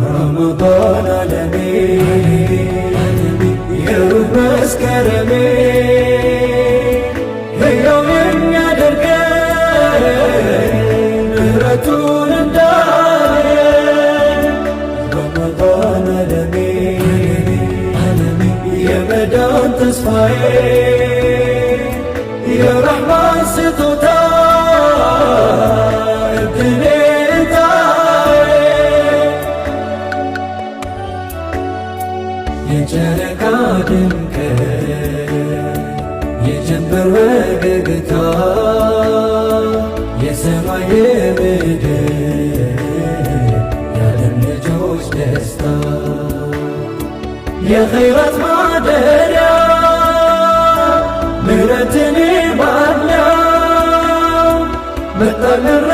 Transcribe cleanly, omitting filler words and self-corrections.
ረመዳን ዓለሜ የሩህ መስከረሜ ሕያው የሚያደርገኝ ምሕረቱን እንዳይ ረመዳን ዓለሜ የመዳን ተስፋዬ የረሕማን ስጦታ እድሌታዬ የጨረቃ ድምቀት የጀንበር ወገግታ የሰማይ የምድር የዓለም ልጆች ደስታ የኸይራት ማደሪያ ምሕረትን ባለው መጣልን